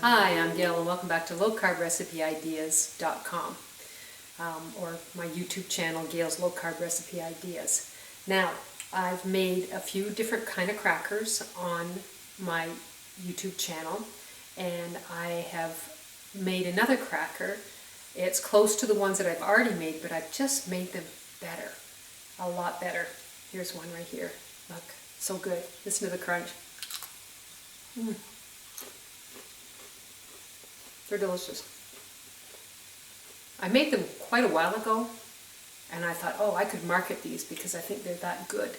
Hi, I'm Gail and welcome back to lowcarbrecipeIdeas.com or my YouTube channel, Gail's Low Carb Recipe Ideas. Now, I've made a few different kind of crackers on my YouTube channel, and I have made another cracker. It's close to the ones that I've already made, but I've just made them better, a lot better. Here's one right here. Look, so good. Listen to the crunch. They're delicious. I made them quite a while ago, and I thought, oh, I could market these because I think they're that good.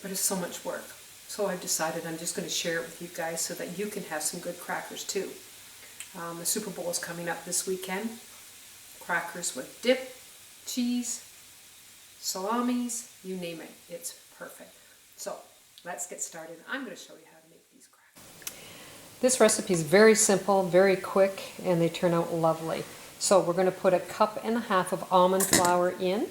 But it's so much work. So I've decided I'm just going to share it with you guys so that you can have some good crackers too. The SuperBowl is coming up this weekend. Crackers with dip, cheese, salamis, you name it. It's perfect. So let's get started. I'm going to show you how to make these crackers. This recipe is very simple, very quick, and they turn out lovely. So we're going to put 1.5 cups of almond flour in.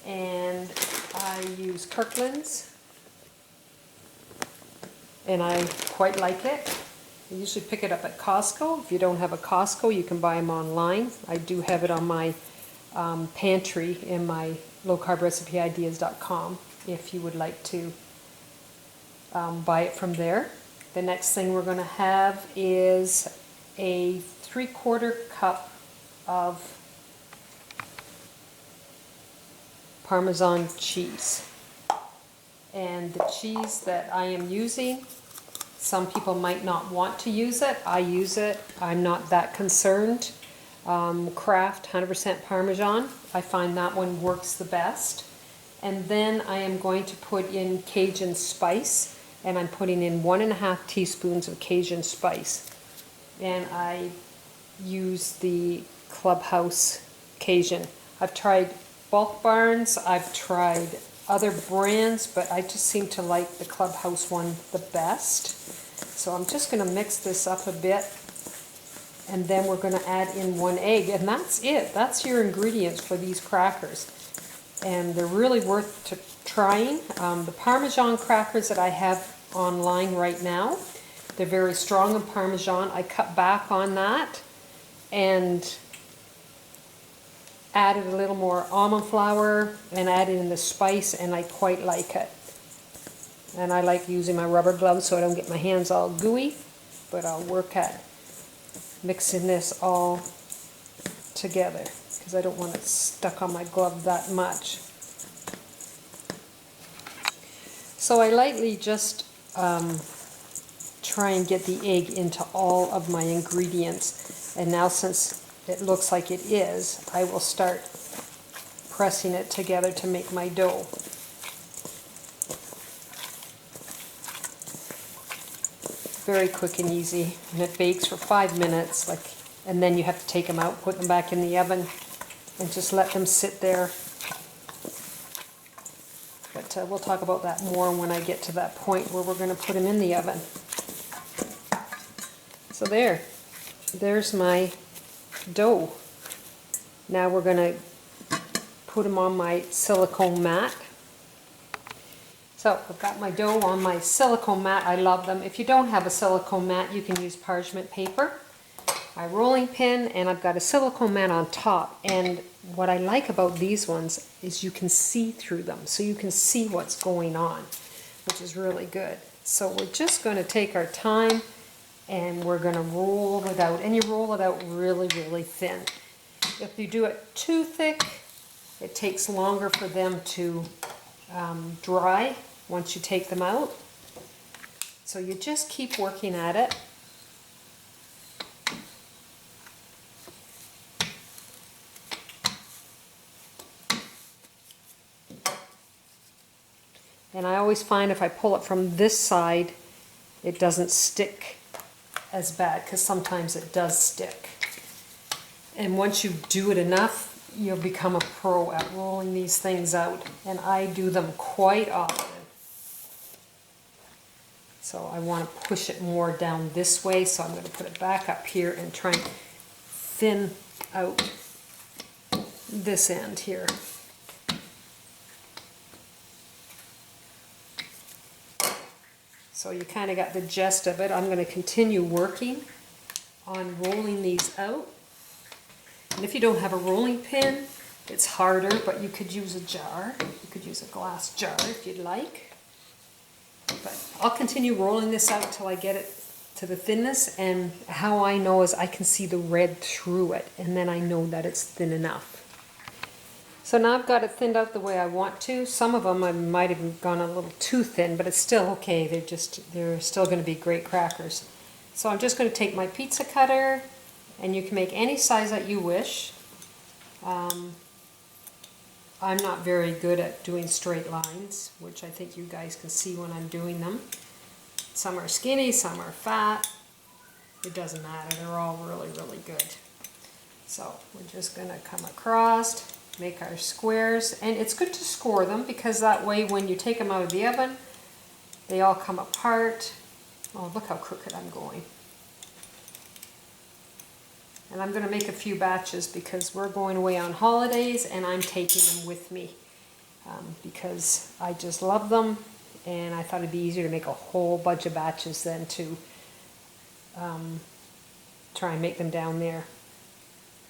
And I use Kirkland's, and I quite like it. I usually pick it up at Costco. If you don't have a Costco, you can buy them online. I do have it on my pantry in my lowcarbrecipeIdeas.com if you would like to buy it from there. The next thing we're going to have is a 3/4 cup of Parmesan cheese. And the cheese that I am using, some people might not want to use it. I use it. I'm not that concerned. Kraft 100% Parmesan. I find that one works the best. And then I am going to put in Cajun spice. And I'm putting in 1.5 teaspoons of Cajun spice. And I use the Clubhouse Cajun. I've tried Bulk Barnes, I've tried other brands, but I just seem to like the Clubhouse one the best. So I'm just going to mix this up a bit, and then we're going to add in 1 egg, and that's it. That's your ingredients for these crackers. And they're really worth trying. The Parmesan crackers that I have online right now, they're very strong in Parmesan. I cut back on that and added a little more almond flour and added in the spice, and I quite like it. And I like using my rubber gloves so I don't get my hands all gooey, but I'll work at mixing this all together because I don't want it stuck on my glove that much. So I lightly just try and get the egg into all of my ingredients, and now since it looks like it is, I will start pressing it together to make my dough. Very quick and easy, and it bakes for 5 minutes, and then you have to take them out, put them back in the oven, and just let them sit there. But we'll talk about that more when I get to that point where we're going to put them in the oven. So there's my dough. Now we're going to put them on my silicone mat. So I've got my dough on my silicone mat. I love them. If you don't have a silicone mat, you can use parchment paper, my rolling pin, and I've got a silicone mat on top. And what I like about these ones is you can see through them, so you can see what's going on, which is really good. So we're just going to take our time and we're going to roll it out, and you roll it out really, really thin. If you do it too thick, it takes longer for them to dry once you take them out. So you just keep working at it. And I always find if I pull it from this side, it doesn't stick as bad, because sometimes it does stick. And once you do it enough, you'll become a pro at rolling these things out. And I do them quite often. So I want to push it more down this way, so I'm going to put it back up here and try and thin out this end here. So you kind of got the gist of it. I'm going to continue working on rolling these out. And if you don't have a rolling pin, it's harder, but you could use a jar. You could use a glass jar if you'd like. But I'll continue rolling this out until I get it to the thinness, and how I know is I can see the red through it, and then I know that it's thin enough. So now I've got it thinned out the way I want to. Some of them I might have gone a little too thin, but it's still okay. They're still going to be great crackers. So I'm just going to take my pizza cutter, and you can make any size that you wish. I'm not very good at doing straight lines, which I think you guys can see when I'm doing them. Some are skinny, some are fat. It doesn't matter. They're all really, really good. So we're just going to come across, make our squares, and it's good to score them because that way when you take them out of the oven, they all come apart. Oh, look how crooked I'm going. And I'm going to make a few batches because we're going away on holidays and I'm taking them with me because I just love them, and I thought it'd be easier to make a whole bunch of batches than to try and make them down there.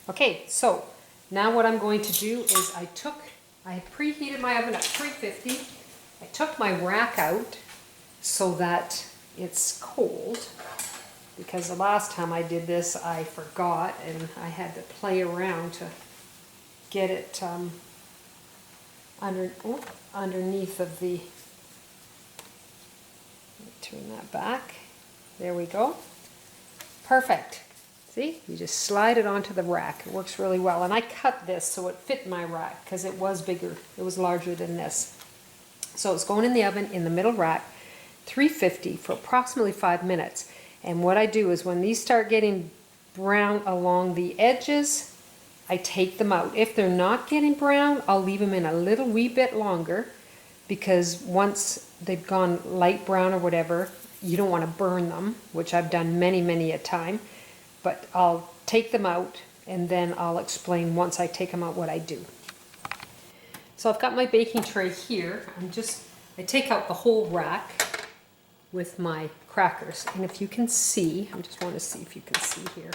Okay, so now what I'm going to do is I preheated my oven at 350. I took my rack out so that it's cold, because the last time I did this I forgot and I had to play around to get it underneath of the, let me turn that back, there we go, perfect. See, you just slide it onto the rack. It works really well, and I cut this so it fit my rack because it was bigger, it was larger than this. So it's going in the oven in the middle rack, 350 for approximately 5 minutes. And what I do is when these start getting brown along the edges, I take them out. If they're not getting brown, I'll leave them in a little wee bit longer, because once they've gone light brown or whatever, you don't want to burn them, which I've done many, many a time. But I'll take them out and then I'll explain once I take them out what I do. So I've got my baking tray here. I take out the whole rack with my crackers, and if you can see, I just want to see if you can see here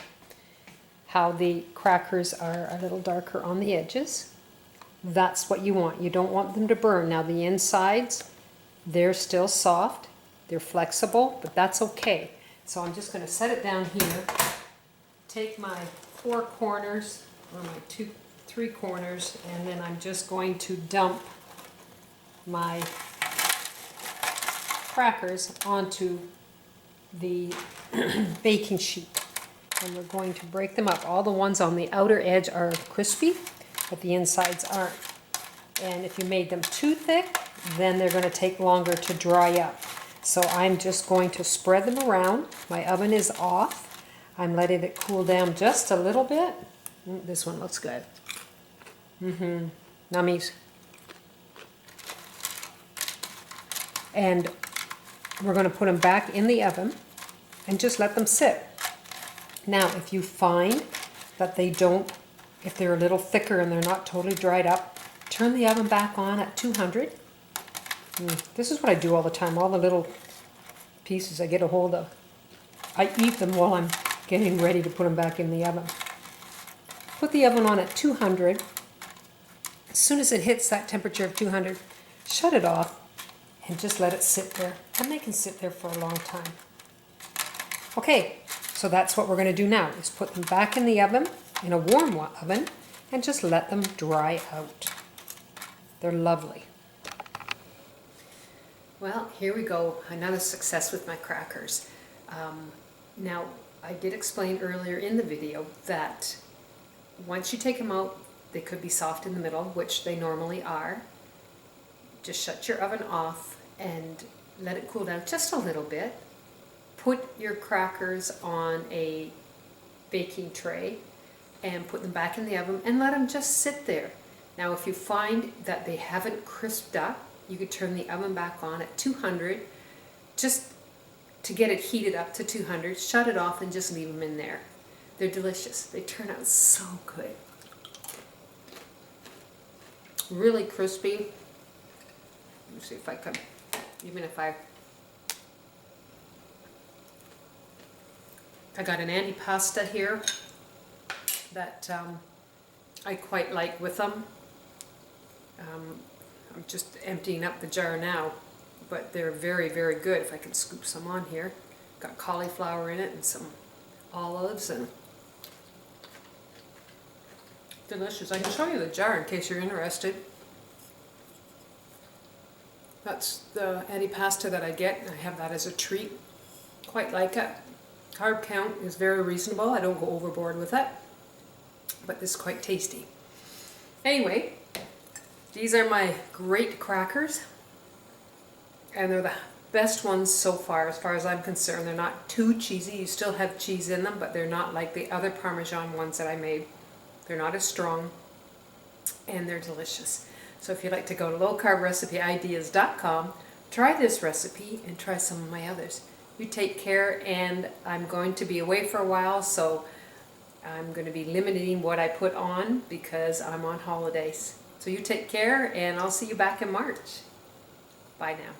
how the crackers are a little darker on the edges. That's what you want. You don't want them to burn. Now the insides, they're still soft, they're flexible, but that's okay. So I'm just going to set it down here, take my 4 corners or my 3 corners, and then I'm just going to dump my crackers onto the baking sheet, and we're going to break them up. All the ones on the outer edge are crispy, but the insides aren't. And if you made them too thick, then they're going to take longer to dry up. So I'm just going to spread them around. My oven is off. I'm letting it cool down just a little bit. This one looks good. Nummies. And we're going to put them back in the oven and just let them sit. Now, if you find that if they're a little thicker and they're not totally dried up, turn the oven back on at 200. This is what I do all the time. All the little pieces I get a hold of, I eat them while I'm getting ready to put them back in the oven. Put the oven on at 200. As soon as it hits that temperature of 200, shut it off and just let it sit there. And they can sit there for a long time. Okay, so that's what we're going to do now, is put them back in the oven, in a warm oven, and just let them dry out. They're lovely. Well, here we go, another success with my crackers. Now, I did explain earlier in the video that once you take them out, they could be soft in the middle, which they normally are. Just shut your oven off and let it cool down just a little bit. Put your crackers on a baking tray and put them back in the oven and let them just sit there. Now, if you find that they haven't crisped up, you could turn the oven back on at 200 just to get it heated up to 200. Shut it off and just leave them in there. They're delicious. They turn out so good. Really crispy. Let me see if I can, even if I I got an antipasta here that I quite like with them. I'm just emptying up the jar now, but they're very, very good. If I can scoop some on here. Got cauliflower in it and some olives and delicious. I can show you the jar in case you're interested. That's the antipasta that I get. I have that as a treat. Quite like it. Carb count is very reasonable. I don't go overboard with it, but this is quite tasty. Anyway, these are my great crackers, and they're the best ones so far as I'm concerned. They're not too cheesy. You still have cheese in them, but they're not like the other Parmesan ones that I made. They're not as strong, and they're delicious. So if you'd like to go to lowcarbrecipe.ideas.com, try this recipe and try some of my others. You take care, and I'm going to be away for a while, so I'm going to be limiting what I put on because I'm on holidays. So you take care, and I'll see you back in March. Bye now.